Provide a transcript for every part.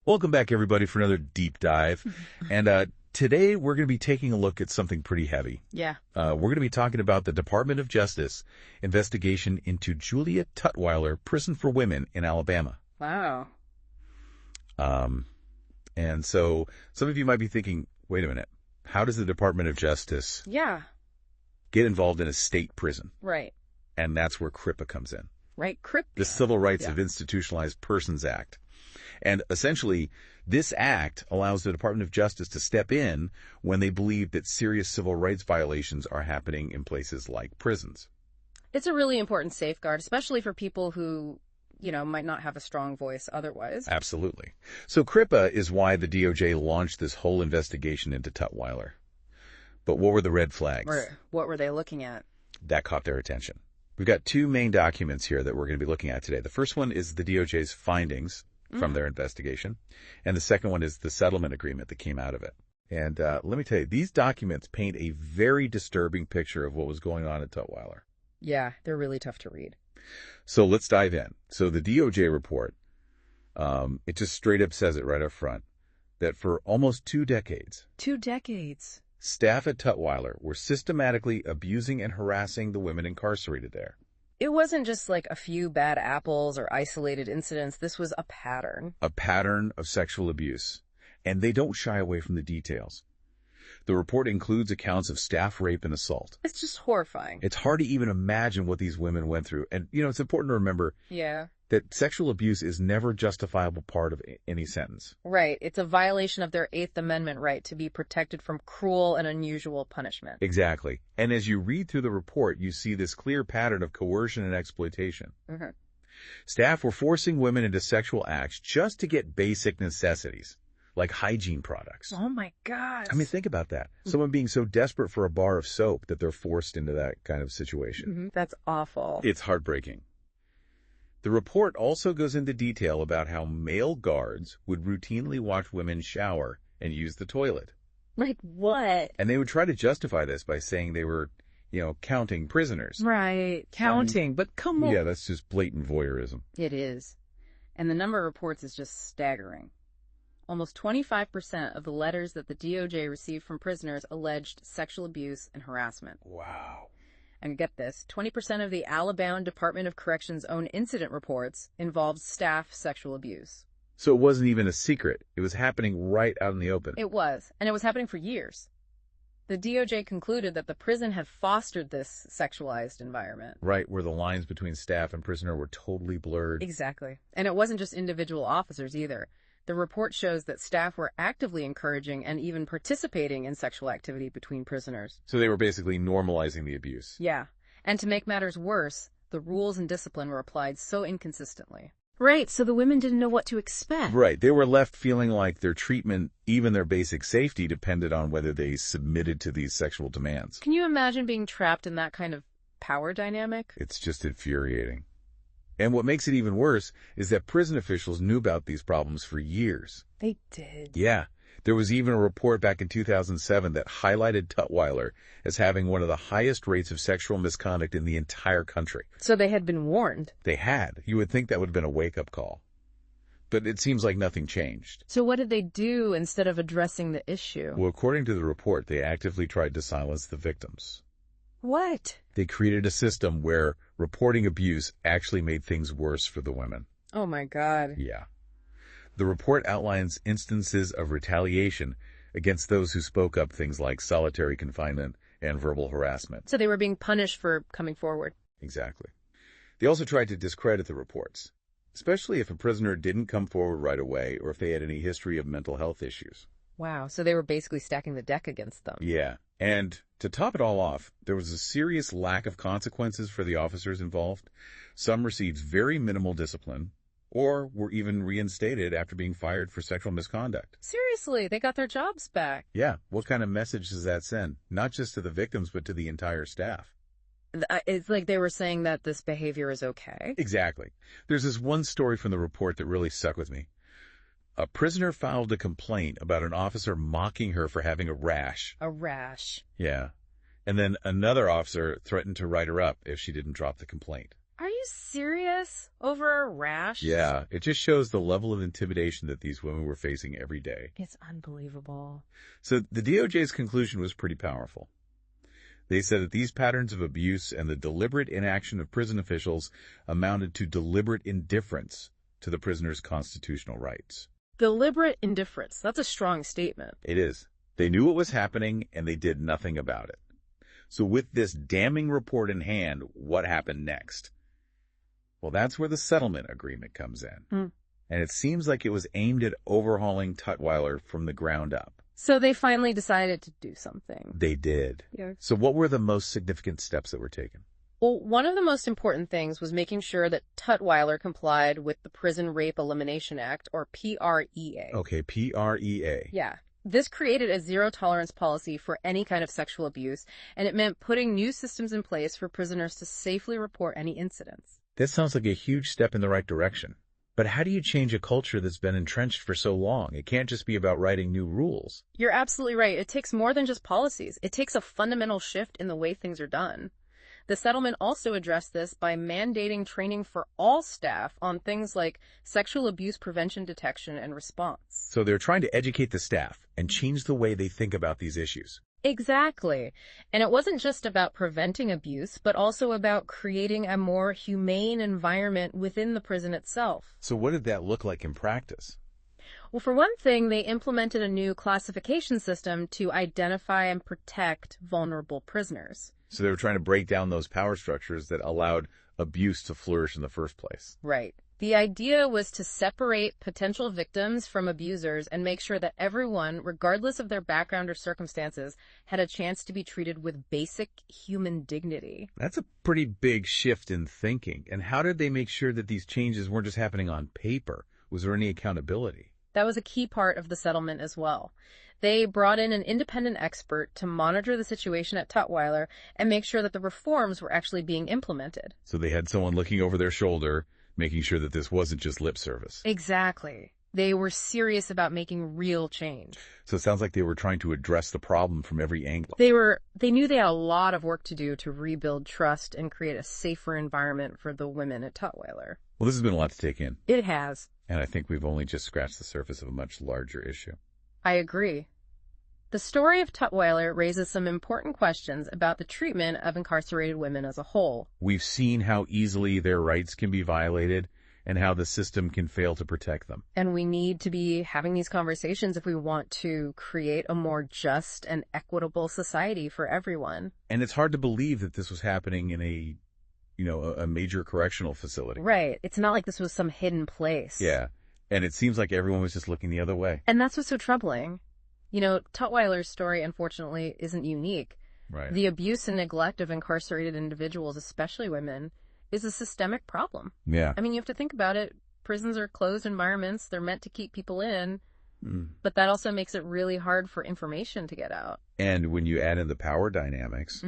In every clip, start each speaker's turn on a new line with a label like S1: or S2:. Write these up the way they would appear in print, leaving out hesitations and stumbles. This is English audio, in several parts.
S1: Welcome back, everybody, for another deep dive. And today we're going to be taking a look at something pretty heavy.
S2: Yeah.
S1: We're going to be talking about the Department of Justice investigation into Julia Tutwiler prison for women in Alabama.
S2: Wow.
S1: And so some of you might be thinking, wait a minute, how does the Department of Justice get involved in a state prison?
S2: Right.
S1: And that's where CRIPA comes in.
S2: Right. CRIPA.
S1: The Civil Rights of Institutionalized Persons Act. And essentially, this act allows the Department of Justice to step in when they believe that serious civil rights violations are happening in places like prisons.
S2: It's a really important safeguard, especially for people who, might not have a strong voice otherwise.
S1: Absolutely. So CRIPA is why the DOJ launched this whole investigation into Tutwiler. But what were the red flags?
S2: What were they looking at?
S1: That caught their attention. We've got two main documents here that we're going to be looking at today. The first one is the DOJ's findings from their investigation. And the second one is the settlement agreement that came out of it. And let me tell you, these documents paint a very disturbing picture of what was going on at Tutwiler.
S2: Yeah, they're really tough to read.
S1: So let's dive in. So the DOJ report, it just straight up says it right up front, that for almost 2 decades, staff at Tutwiler were systematically abusing and harassing the women incarcerated there.
S2: It wasn't just like a few bad apples or isolated incidents. This was a pattern.
S1: A pattern of sexual abuse. And they don't shy away from the details. The report includes accounts of staff rape and assault.
S2: It's just horrifying.
S1: It's hard to even imagine what these women went through. And, it's important to remember that sexual abuse is never a justifiable part of any sentence.
S2: Right. It's a violation of their 8th Amendment right to be protected from cruel and unusual punishment.
S1: Exactly. And as you read through the report, you see this clear pattern of coercion and exploitation.
S2: Mm-hmm.
S1: Staff were forcing women into sexual acts just to get basic necessities, like hygiene products.
S2: Oh, my gosh.
S1: I mean, think about that. Someone being so desperate for a bar of soap that they're forced into that kind of situation.
S2: Mm-hmm. That's awful.
S1: It's heartbreaking. The report also goes into detail about how male guards would routinely watch women shower and use the toilet.
S2: Like what?
S1: And they would try to justify this by saying they were, counting prisoners.
S2: Right. Counting, but come on.
S1: Yeah, that's just blatant voyeurism.
S2: It is. And the number of reports is just staggering. Almost 25% of the letters that the DOJ received from prisoners alleged sexual abuse and harassment.
S1: Wow.
S2: And get this, 20% of the Alabama Department of Corrections' own incident reports involved staff sexual abuse.
S1: So it wasn't even a secret. It was happening right out in the open.
S2: It was, and it was happening for years. The DOJ concluded that the prison had fostered this sexualized environment.
S1: Right, where the lines between staff and prisoner were totally blurred.
S2: Exactly. And it wasn't just individual officers either. The report shows that staff were actively encouraging and even participating in sexual activity between prisoners.
S1: So they were basically normalizing the abuse.
S2: Yeah. And to make matters worse, the rules and discipline were applied so inconsistently. Right, so the women didn't know what to expect.
S1: Right, they were left feeling like their treatment, even their basic safety, depended on whether they submitted to these sexual demands.
S2: Can you imagine being trapped in that kind of power dynamic?
S1: It's just infuriating. And what makes it even worse is that prison officials knew about these problems for years.
S2: They did.
S1: Yeah. There was even a report back in 2007 that highlighted Tutwiler as having one of the highest rates of sexual misconduct in the entire country.
S2: So they had been warned.
S1: They had. You would think that would have been a wake-up call. But it seems like nothing changed.
S2: So what did they do instead of addressing the issue?
S1: Well, according to the report, they actively tried to silence the victims.
S2: What?
S1: They created a system where reporting abuse actually made things worse for the women.
S2: Oh, my God.
S1: Yeah. The report outlines instances of retaliation against those who spoke up, things like solitary confinement and verbal harassment.
S2: So they were being punished for coming forward.
S1: Exactly. They also tried to discredit the reports, especially if a prisoner didn't come forward right away or if they had any history of mental health issues.
S2: Wow, so they were basically stacking the deck against them.
S1: Yeah. And to top it all off, there was a serious lack of consequences for the officers involved. Some received very minimal discipline or were even reinstated after being fired for sexual misconduct.
S2: Seriously, they got their jobs back.
S1: Yeah. What kind of message does that send? Not just to the victims, but to the entire staff.
S2: It's like they were saying that this behavior is okay.
S1: Exactly. There's this one story from the report that really stuck with me. A prisoner filed a complaint about an officer mocking her for having a rash.
S2: A rash.
S1: Yeah. And then another officer threatened to write her up if she didn't drop the complaint.
S2: Are you serious? Over a rash?
S1: Yeah, it just shows the level of intimidation that these women were facing every day.
S2: It's unbelievable.
S1: So the DOJ's conclusion was pretty powerful. They said that these patterns of abuse and the deliberate inaction of prison officials amounted to deliberate indifference to the prisoners' constitutional rights.
S2: Deliberate indifference. That's a strong statement.
S1: It is. They knew what was happening, and they did nothing about it. So with this damning report in hand, what happened next? Well, that's where the settlement agreement comes in. And it seems like it was aimed at overhauling Tutwiler from the ground up.
S2: So they finally decided to do something.
S1: They did.
S2: Yeah.
S1: So what were the most significant steps that were taken?
S2: Well, one of the most important things was making sure that Tutwiler complied with the Prison Rape Elimination Act, or PREA.
S1: Okay, PREA.
S2: Yeah. This created a zero-tolerance policy for any kind of sexual abuse, and it meant putting new systems in place for prisoners to safely report any incidents.
S1: That sounds like a huge step in the right direction. But how do you change a culture that's been entrenched for so long? It can't just be about writing new rules.
S2: You're absolutely right. It takes more than just policies. It takes a fundamental shift in the way things are done. The settlement also addressed this by mandating training for all staff on things like sexual abuse prevention, detection, and response.
S1: So they're trying to educate the staff and change the way they think about these issues.
S2: Exactly. And it wasn't just about preventing abuse, but also about creating a more humane environment within the prison itself.
S1: So what did that look like in practice?
S2: Well, for one thing, they implemented a new classification system to identify and protect vulnerable prisoners.
S1: So they were trying to break down those power structures that allowed abuse to flourish in the first place.
S2: Right. The idea was to separate potential victims from abusers and make sure that everyone, regardless of their background or circumstances, had a chance to be treated with basic human dignity.
S1: That's a pretty big shift in thinking. And how did they make sure that these changes weren't just happening on paper? Was there any accountability?
S2: That was a key part of the settlement as well. They brought in an independent expert to monitor the situation at Tutwiler and make sure that the reforms were actually being implemented.
S1: So they had someone looking over their shoulder, making sure that this wasn't just lip service.
S2: Exactly. They were serious about making real change.
S1: So it sounds like they were trying to address the problem from every angle.
S2: They knew they had a lot of work to do to rebuild trust and create a safer environment for the women at Tutwiler.
S1: Well, this has been a lot to take in.
S2: It has.
S1: And I think we've only just scratched the surface of a much larger issue.
S2: I agree. The story of Tutwiler raises some important questions about the treatment of incarcerated women as a whole.
S1: We've seen how easily their rights can be violated and how the system can fail to protect them.
S2: And we need to be having these conversations if we want to create a more just and equitable society for everyone.
S1: And it's hard to believe that this was happening in a major correctional facility.
S2: Right. It's not like this was some hidden place.
S1: Yeah. And it seems like everyone was just looking the other way.
S2: And that's what's so troubling. You know, Tutwiler's story, unfortunately, isn't unique.
S1: Right.
S2: The abuse and neglect of incarcerated individuals, especially women, is a systemic problem.
S1: Yeah.
S2: I mean, you have to think about it. Prisons are closed environments. They're meant to keep people in. But that also makes it really hard for information to get out.
S1: And when you add in the power dynamics,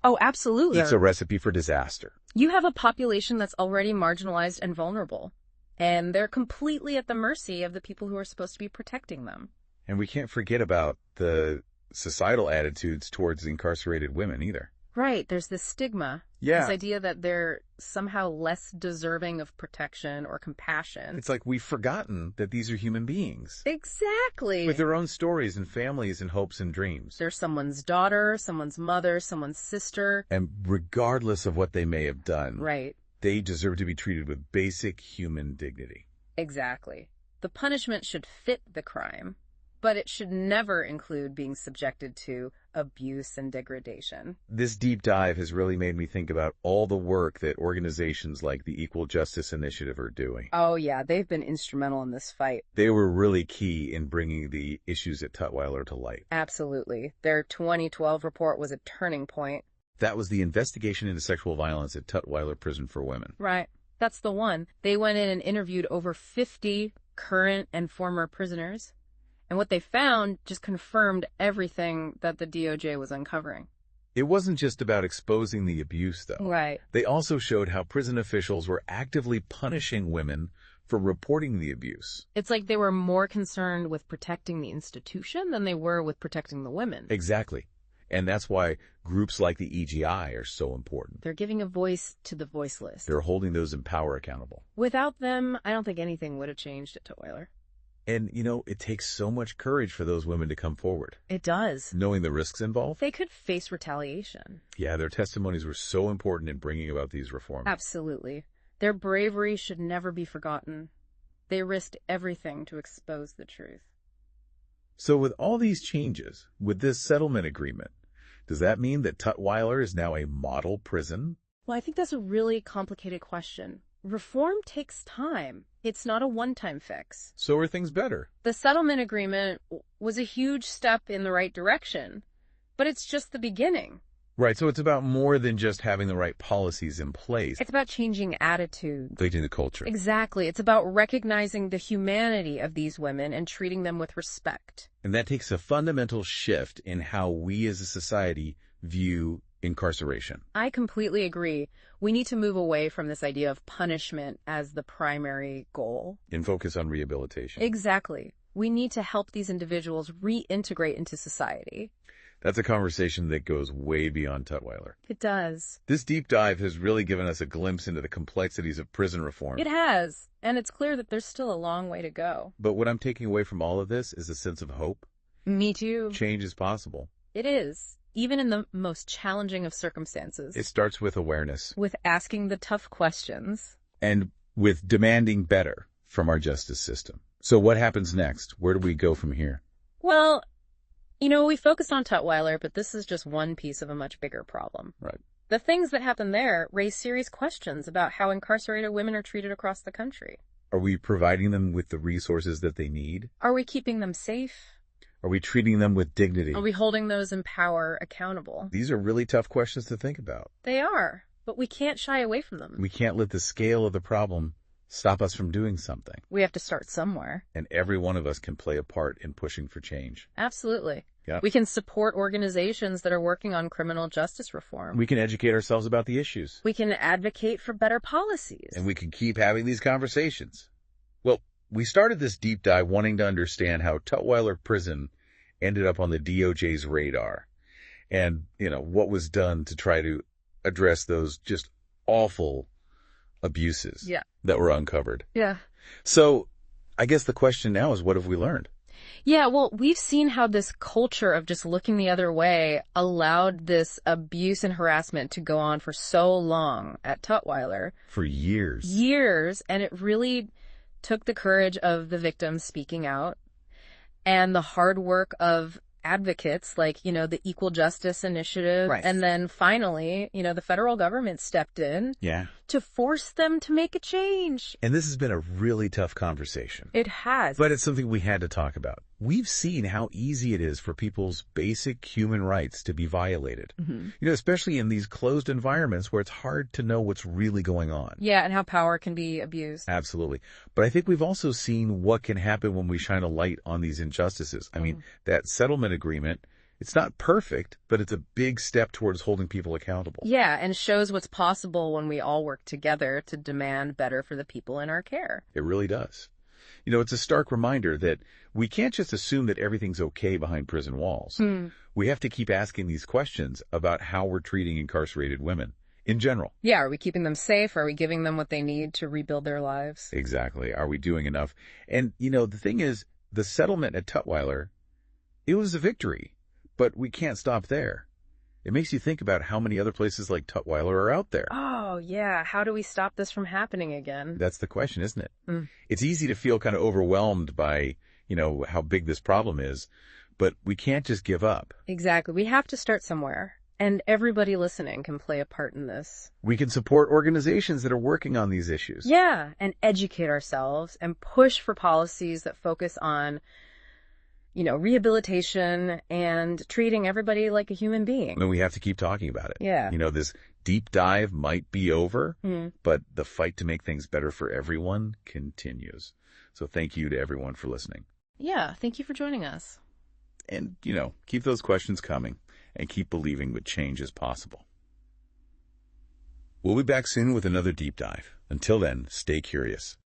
S2: Oh, absolutely.
S1: it's a recipe for disaster.
S2: You have a population that's already marginalized and vulnerable, and they're completely at the mercy of the people who are supposed to be protecting them.
S1: And we can't forget about the societal attitudes towards incarcerated women either.
S2: Right. There's this stigma.
S1: Yeah.
S2: This idea that they're somehow less deserving of protection or compassion.
S1: It's like we've forgotten that these are human beings.
S2: Exactly.
S1: With their own stories and families and hopes and dreams.
S2: They're someone's daughter, someone's mother, someone's sister.
S1: And regardless of what they may have done,
S2: Right.
S1: they deserve to be treated with basic human dignity.
S2: Exactly. The punishment should fit the crime, but it should never include being subjected to abuse and degradation.
S1: This deep dive has really made me think about all the work that organizations like the Equal Justice Initiative are doing.
S2: Oh, yeah, they've been instrumental in this fight.
S1: They were really key in bringing the issues at Tutwiler to light.
S2: Absolutely. Their 2012 report was a turning point.
S1: That was the investigation into sexual violence at Tutwiler Prison for Women.
S2: Right. That's the one. They went in and interviewed over 50 current and former prisoners. And what they found just confirmed everything that the DOJ was uncovering.
S1: It wasn't just about exposing the abuse, though.
S2: Right.
S1: They also showed how prison officials were actively punishing women for reporting the abuse.
S2: It's like they were more concerned with protecting the institution than they were with protecting the women.
S1: Exactly. And that's why groups like the EGI are so important.
S2: They're giving a voice to the voiceless.
S1: They're holding those in power accountable.
S2: Without them, I don't think anything would have changed at Tutwiler.
S1: And, it takes so much courage for those women to come forward.
S2: It does.
S1: Knowing the risks involved.
S2: They could face retaliation.
S1: Yeah, their testimonies were so important in bringing about these reforms.
S2: Absolutely. Their bravery should never be forgotten. They risked everything to expose the truth.
S1: So with all these changes, with this settlement agreement, does that mean that Tutwiler is now a model prison?
S2: Well, I think that's a really complicated question. Reform takes time. It's not a one-time fix.
S1: So are things better?
S2: The settlement agreement was a huge step in the right direction, but it's just the beginning.
S1: Right, so it's about more than just having the right policies in place.
S2: It's about changing attitudes.
S1: Changing the culture.
S2: Exactly. It's about recognizing the humanity of these women and treating them with respect.
S1: And that takes a fundamental shift in how we as a society view incarceration.
S2: I completely agree. We need to move away from this idea of punishment as the primary goal.
S1: And focus on rehabilitation.
S2: Exactly. We need to help these individuals reintegrate into society.
S1: That's a conversation that goes way beyond Tutwiler.
S2: It does.
S1: This deep dive has really given us a glimpse into the complexities of prison reform.
S2: It has. And it's clear that there's still a long way to go.
S1: But what I'm taking away from all of this is a sense of hope.
S2: Me too.
S1: Change is possible.
S2: It is. Even in the most challenging of circumstances.
S1: It starts with awareness.
S2: With asking the tough questions.
S1: And with demanding better from our justice system. So what happens next? Where do we go from here?
S2: Well, we focused on Tutwiler, but this is just one piece of a much bigger problem.
S1: Right.
S2: The things that happen there raise serious questions about how incarcerated women are treated across the country.
S1: Are we providing them with the resources that they need?
S2: Are we keeping them safe?
S1: Are we treating them with dignity?
S2: Are we holding those in power accountable?
S1: These are really tough questions to think about.
S2: They are, but we can't shy away from them.
S1: We can't let the scale of the problem stop us from doing something.
S2: We have to start somewhere.
S1: And every one of us can play a part in pushing for change.
S2: Absolutely.
S1: Yep.
S2: We can support organizations that are working on criminal justice reform.
S1: We can educate ourselves about the issues.
S2: We can advocate for better policies.
S1: And we can keep having these conversations. Well, we started this deep dive wanting to understand how Tutwiler Prison ended up on the DOJ's radar. And, what was done to try to address those just awful abuses that were uncovered.
S2: Yeah.
S1: So I guess the question now is, what have we learned?
S2: Yeah, well, we've seen how this culture of just looking the other way allowed this abuse and harassment to go on for so long at Tutwiler.
S1: For years.
S2: Years, and it really took the courage of the victims speaking out and the hard work of advocates like, the Equal Justice Initiative.
S1: Right.
S2: And then finally, the federal government stepped in to force them to make a change.
S1: And this has been a really tough conversation.
S2: It has.
S1: But it's something we had to talk about. We've seen how easy it is for people's basic human rights to be violated. Mm-hmm. Especially in these closed environments where it's hard to know what's really going on.
S2: Yeah, and how power can be abused.
S1: Absolutely. But I think we've also seen what can happen when we shine a light on these injustices. I mean, that settlement agreement, it's not perfect, but it's a big step towards holding people accountable.
S2: Yeah, and shows what's possible when we all work together to demand better for the people in our care.
S1: It really does. It's a stark reminder that we can't just assume that everything's okay behind prison walls. We have to keep asking these questions about how we're treating incarcerated women in general.
S2: Yeah, are we keeping them safe? Are we giving them what they need to rebuild their lives?
S1: Exactly. Are we doing enough? And, the thing is, the settlement at Tutwiler, it was a victory, but we can't stop there. It makes you think about how many other places like Tutwiler are out there.
S2: Oh, yeah. How do we stop this from happening again?
S1: That's the question, isn't it? It's easy to feel kind of overwhelmed by, how big this problem is, but we can't just give up.
S2: Exactly. We have to start somewhere, and everybody listening can play a part in this.
S1: We can support organizations that are working on these issues.
S2: Yeah, and educate ourselves and push for policies that focus on rehabilitation and treating everybody like a human being.
S1: And we have to keep talking about it.
S2: Yeah.
S1: This deep dive might be over, but the fight to make things better for everyone continues. So thank you to everyone for listening.
S2: Yeah, thank you for joining us.
S1: And, keep those questions coming and keep believing that change is possible. We'll be back soon with another deep dive. Until then, stay curious.